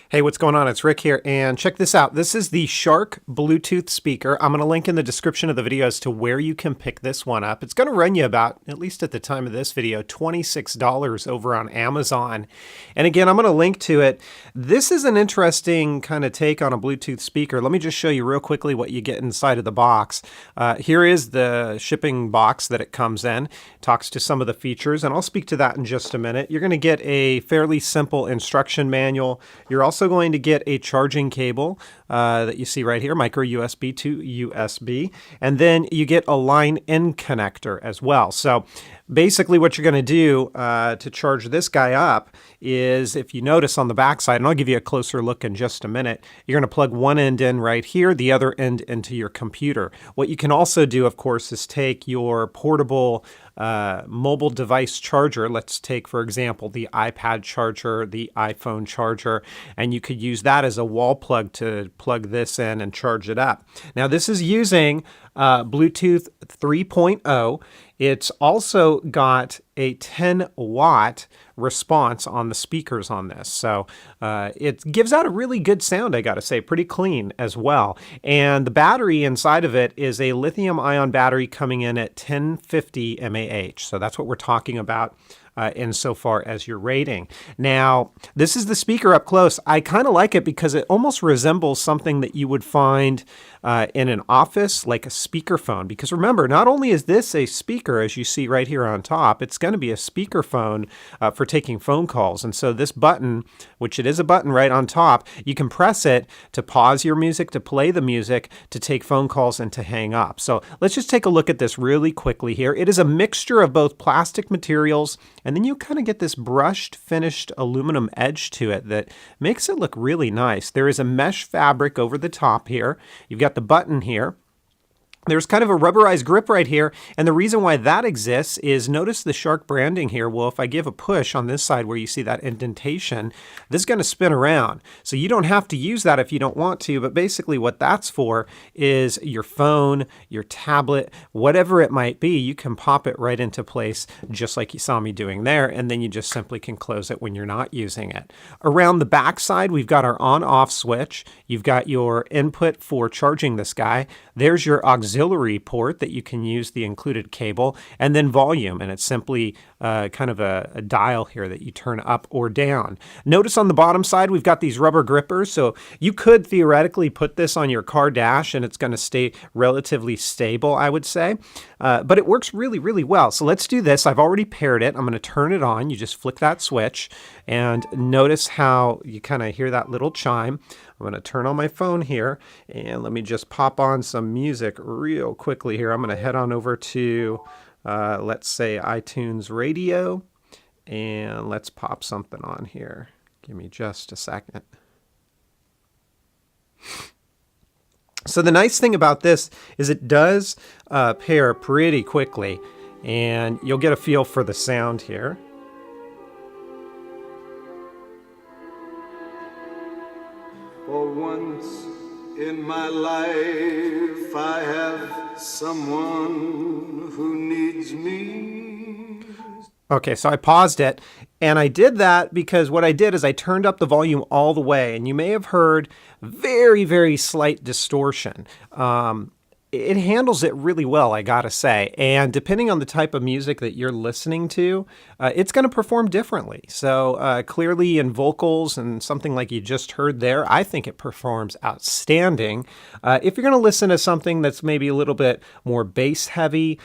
Hey, what's going on? It's Rick here, and check this out. This is the Sharkk Bluetooth speaker. I'm going to link in the description of the video as to where you can pick this one up. It's going to run you about, at least at the time of this video, $26 over on Amazon. And again, I'm going to link to it. This is an interesting kind of take on a Bluetooth speaker. Let me just show you real quickly what you get inside of the box. Here is the shipping box that it comes in. It talks to some of the features, and I'll speak to that in just a minute. You're going to get a fairly simple instruction manual. You're also going to get a charging cable that you see right here, micro USB to USB, and then you get a line in connector as well. So basically what you're going to do to charge this guy up is, if you notice on the back side, and I'll give you a closer look in just a minute, you're going to plug one end in right here, the other end into your computer. What you can also do, of course, is take your portable mobile device charger. Let's take, for example, the iPad charger, the iPhone charger, and you could use that as a wall plug to plug this in and charge it up. Now, this is using Bluetooth 3.0. It's also got a 10-watt response on the speakers on this. So it gives out a really good sound, I gotta say, pretty clean as well. And the battery inside of it is a lithium-ion battery coming in at 1050 mAh. So that's what we're talking about insofar as your rating. Now, this is the speaker up close. I kind of like it because it almost resembles something that you would find in an office, like a speakerphone. Because remember, not only is this a speaker, as you see right here on top, it's going to be a speakerphone for taking phone calls. And so this button, which it is a button right on top, you can press it to pause your music, to play the music, to take phone calls, and to hang up. So let's just take a look at this really quickly here. It is a mixture of both plastic materials, and then you kind of get this brushed, finished aluminum edge to it that makes it look really nice. There is a mesh fabric over the top here. You've got the button here. There's kind of a rubberized grip right here, and the reason why that exists is, notice the Sharkk branding here. Well, if I give a push on this side where you see that indentation, this is going to spin around. So you don't have to use that if you don't want to, but basically what that's for is your phone, your tablet, whatever it might be, you can pop it right into place just like you saw me doing there, and then you just simply can close it when you're not using it. Around the back side, we've got our on-off switch. You've got your input for charging this guy. There's your auxiliary port that you can use the included cable, and then volume, and it's simply kind of a dial here that you turn up or down. Notice on the bottom side we've got these rubber grippers, so you could theoretically put this on your car dash and it's going to stay relatively stable, I would say, but it works really, really well. So let's do this. I've already paired it. I'm going to turn it on. You just flick that switch, and notice how you kind of hear that little chime. I'm going to turn on my phone here, and let me just pop on some music real quickly here. I'm going to head on over to, let's say, iTunes Radio, and let's pop something on here. Give me just a second. So the nice thing about this is it does pair pretty quickly, and you'll get a feel for the sound here. For once in my life, I have someone who needs me. Okay, so I paused it, and I did that because what I did is I turned up the volume all the way, and you may have heard very, very slight distortion. It handles it really well, I gotta say. And depending on the type of music that you're listening to, it's going to perform differently. So clearly in vocals and something like you just heard there, I think it performs outstanding. If you're going to listen to something that's maybe a little bit more bass heavy,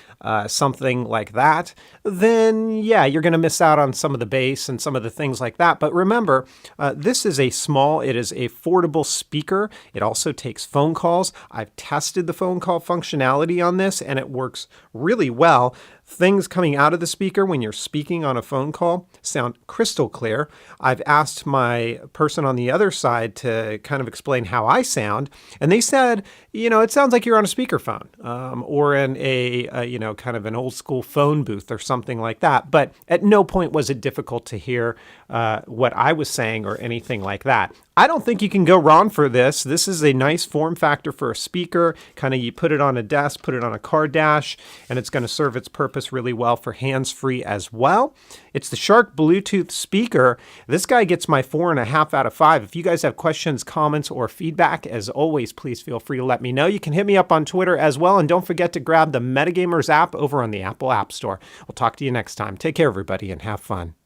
something like that, then yeah, you're going to miss out on some of the bass and some of the things like that. But remember, this is a affordable speaker. It also takes phone calls. I've tested the phone call functionality on this, and it works really well. Things coming out of the speaker when you're speaking on a phone call sound crystal clear. I've asked my person on the other side to kind of explain how I sound, and they said, it sounds like you're on a speakerphone or in a kind of an old school phone booth or something like that. But at no point was it difficult to hear what I was saying or anything like that. I don't think you can go wrong for this. This is a nice form factor for a speaker. Kind of you put it on a desk, put it on a car dash, and it's going to serve its purpose purpose really well for hands-free as well. It's the Sharkk Bluetooth speaker. This guy gets my 4.5 out of 5. If you guys have questions, comments, or feedback, as always, please feel free to let me know. You can hit me up on Twitter as well, and don't forget to grab the Metagamers app over on the Apple App Store. We'll talk to you next time. Take care, everybody, and have fun.